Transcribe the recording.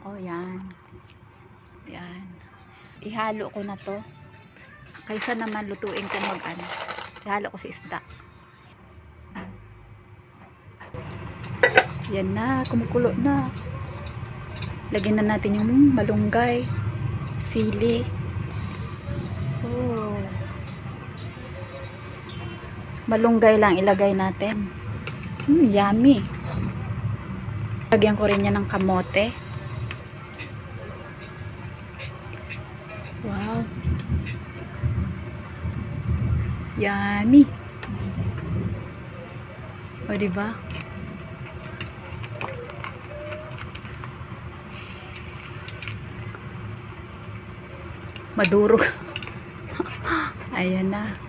Oh, yan. Yan. Ihalo ko na to. Kaysa naman lutuin ko mag-ano. Ihalo ko sa isda. Yan na, kumukulo na. Lagyan na natin yung malunggay, sili. Oh. Malunggay lang ilagay natin. Yummy. Lagyan ko rin yan ng kamote. Wow. Yummy. O, diba? Madurog. Ayan na.